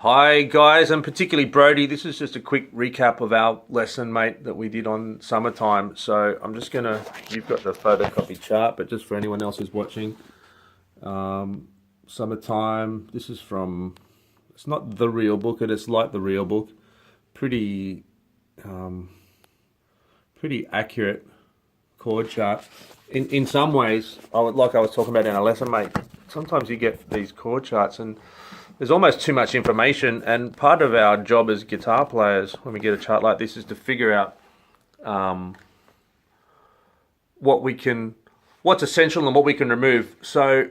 Hi guys, and particularly Brodie. This is just a quick recap of our lesson, mate, that we did on summertime. So I'm just gonna, you've got the photocopy chart, but just for anyone else who's watching, summertime, this is from, it's not the real book, it's like the real book. Pretty accurate chord chart. In some ways, like I was talking about in our lesson, mate, sometimes you get these chord charts and there's almost too much information, and part of our job as guitar players when we get a chart like this is to figure out what's essential and what we can remove. So,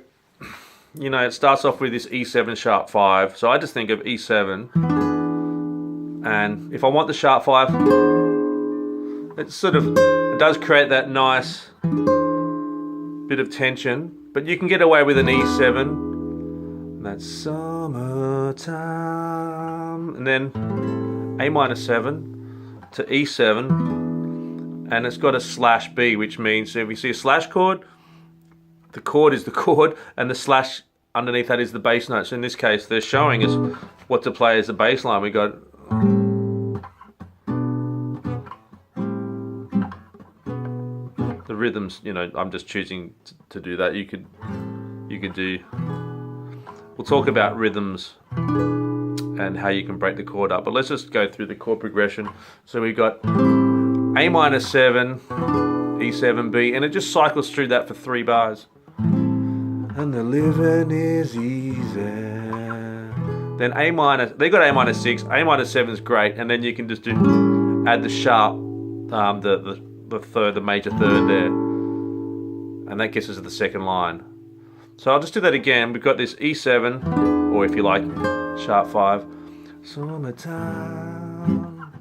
you know, it starts off with this E7 sharp 5. So I just think of E7, and if I want the sharp 5, it does create that nice bit of tension, but you can get away with an E7. That's summertime, and then A minor 7 to E7, and it's got a slash B, which means if we see a slash chord, the chord is the chord, and the slash underneath that is the bass note. So in this case, they're showing us what to play as the bass line. We got the rhythms. You know, I'm just choosing to do that. You could do. We'll talk about rhythms and how you can break the chord up, but let's just go through the chord progression. So we've got A minor 7, E7, B, and it just cycles through that for 3 bars. And the living is easy. Then A minor, they got A minor 6, A minor 7 is great, and then you can just add the sharp, the third, the major third there, and that gets us to the second line. So I'll just do that again. We've got this E7, or if you like, sharp 5. Summertime,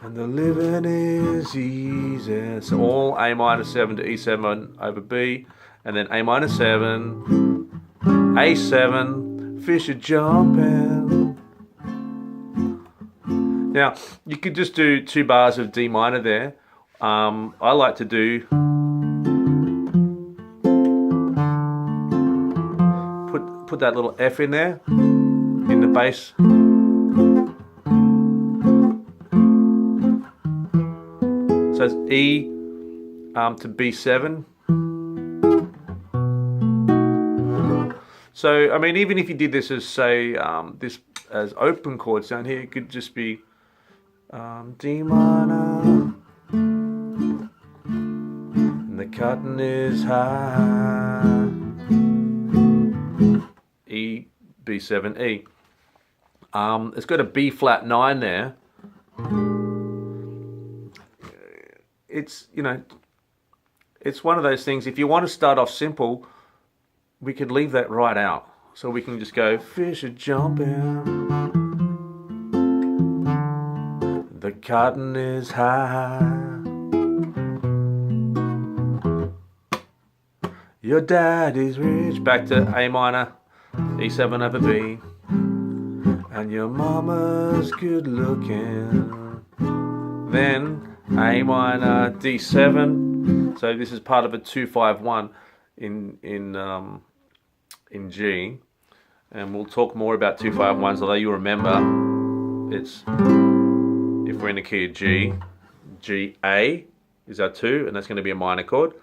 and the living is easy. So all A minor 7 to E7 over B, and then A minor 7, A7, fish are jumping. Now, you could just do 2 bars of D minor there. I like to do put that little F in there, in the bass. So it's E to B7. So, I mean, even if you did this as, say, this as open chords down here, it could just be D minor, and the cotton is high. E, B7, E. It's got a B flat 9 there. It's, you know, it's one of those things, if you want to start off simple, we could leave that right out. So we can just go, fish are jumping, the cotton is high, your daddy's rich, back to A minor, E7 over B, and your mama's good looking. Then A minor, D7. So this is part of a 2-5-1 in G, and we'll talk more about 2-5-1s. Although you remember, it's if we're in the key of G, G A is our 2, and that's going to be a minor chord.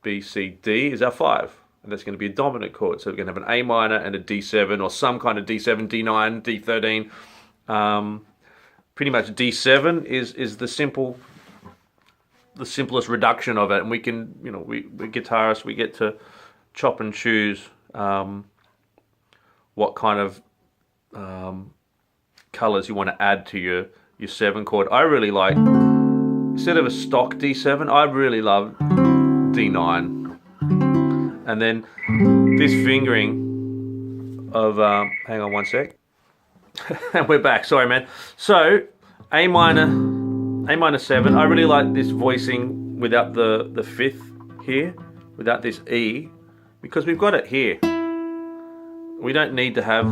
B C D is our 5. And that's going to be a dominant chord. So we're going to have an A minor and a D7, or some kind of D7, D9, D13. Pretty much D7 is the simplest reduction of it. And we can, you know, we're guitarists, we get to chop and choose what kind of colors you want to add to your 7 chord. I really like, instead of a stock D7, I really love D9. And then this fingering of, hang on one sec, and we're back, sorry man. So, A minor 7, I really like this voicing without the 5th here, without this E, because we've got it here. We don't need to have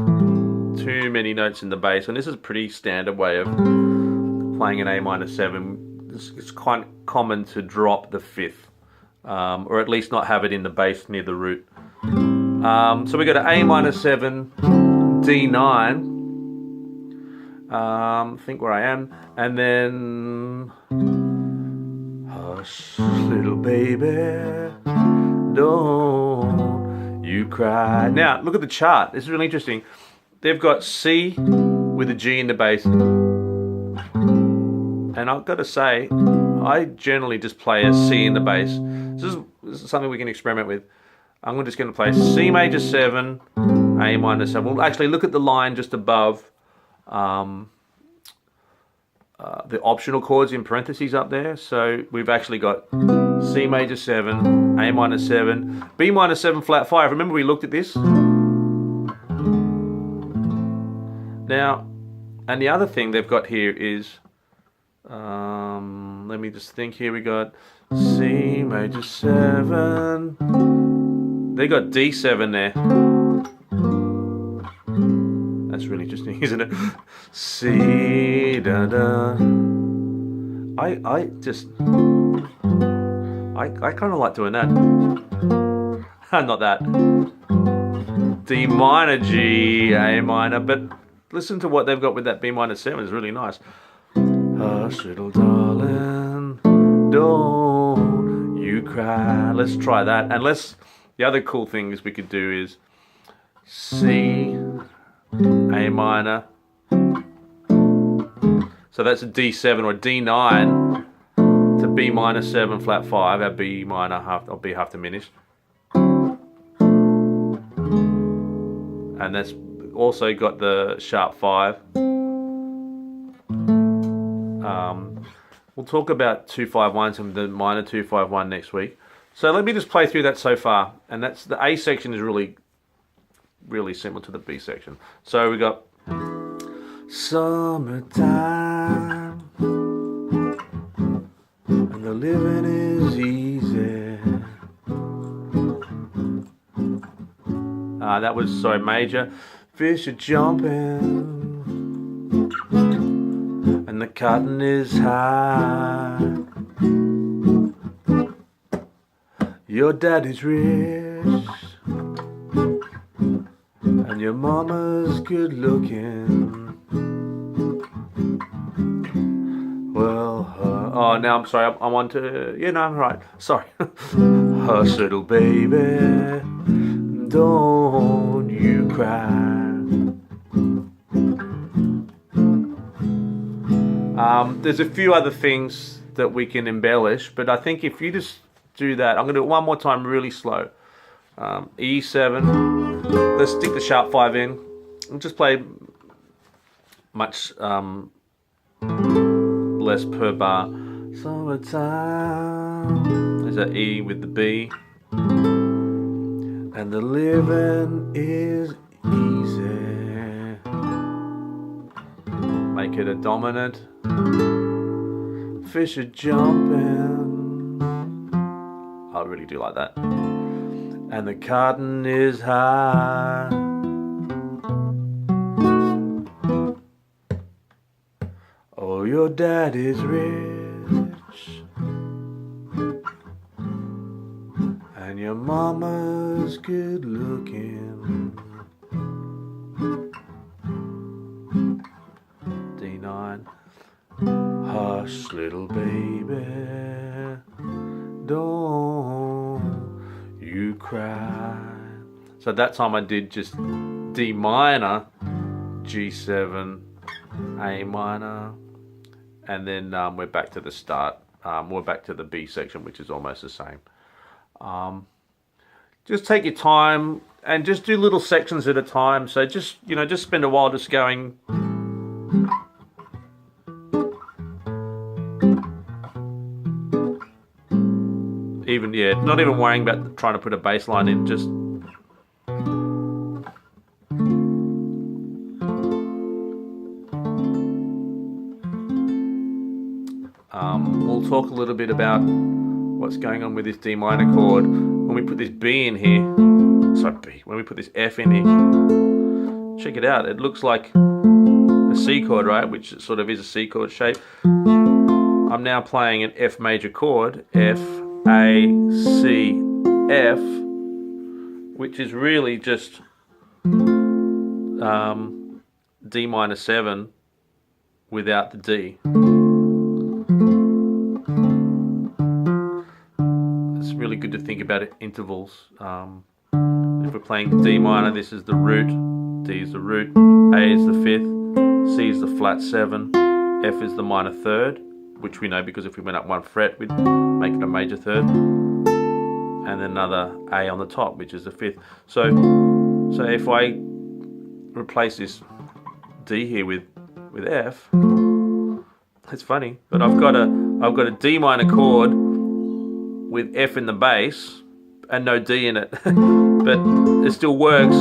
too many notes in the bass, and this is a pretty standard way of playing an A minor 7. It's quite common to drop the 5th. Or at least not have it in the bass near the root. So we got an A minor 7, D9. Think where I am, and then hush, little baby, don't you cry. Now look at the chart. This is really interesting. They've got C with a G in the bass, and I've got to say, I generally just play a C in the bass. This is something we can experiment with. I'm just going to play C major 7, A minor 7. We'll actually look at the line just above the optional chords in parentheses up there. So we've actually got C major 7, A minor 7, B minor 7 flat 5. Remember we looked at this? Now, and the other thing they've got here is, let me just think here, we got C major 7, they got D7 there. That's really interesting, isn't it? C da da. I kind of like doing that. Not that. D minor, G, A minor, but listen to what they've got with that B minor 7. It's really nice. Hush, little darling, don't you cry. Let's try that. And the other cool things we could do is C, A minor. So that's a D7 or a D9 to B minor 7 flat 5. Our B minor or B half diminished. And that's also got the sharp 5. We'll talk about 251 and the minor 251 next week. So let me just play through that so far. And that's the A section is really similar to the B section. So we got summertime and the living is easy. That was major. Fish are jumping and the cotton is high. Your daddy's rich and your mama's good looking. Well, oh, now I'm sorry. I want to. Yeah, no, I'm right. Sorry. Hush, little baby, don't you cry. There's a few other things that we can embellish, but I think if you just do that, I'm going to do it one more time really slow. E7, let's stick the sharp 5 in and just play much less per bar. Summertime, there's that E with the B, and the living is easy. Make it a dominant. Fish are jumping. I really do like that. And the cotton is high. Oh, your daddy's rich and your mama's good looking. D9. Hush, little baby, don't you cry. So that time I did just D minor, G7, A minor, and then we're back to the start. We're back to the B section, which is almost the same. Just take your time and just do little sections at a time. So just spend a while just going. Not even worrying about trying to put a bass line in, just we'll talk a little bit about what's going on with this D minor chord when we put this B in here. When we put this F in here. Check it out, it looks like a C chord, right? Which sort of is a C chord shape. I'm now playing an F major chord, F, A, C, F, which is really just D minor 7 without the D. It's really good to think about it, intervals. If we're playing D minor, this is the root, D is the root, A is the 5th, C is the flat 7, F is the minor 3rd, which we know because if we went up 1 fret, we'd make it a major 3rd, and then another A on the top, which is the 5th. So if I replace this D here with F, it's funny, but I've got a D minor chord with F in the bass and no D in it, but it still works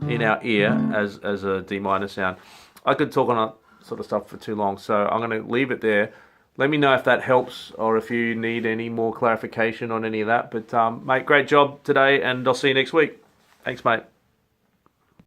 in our ear as a D minor sound. I could talk on that sort of stuff for too long, so I'm going to leave it there. Let me know if that helps or if you need any more clarification on any of that. But mate, great job today, and I'll see you next week. Thanks, mate.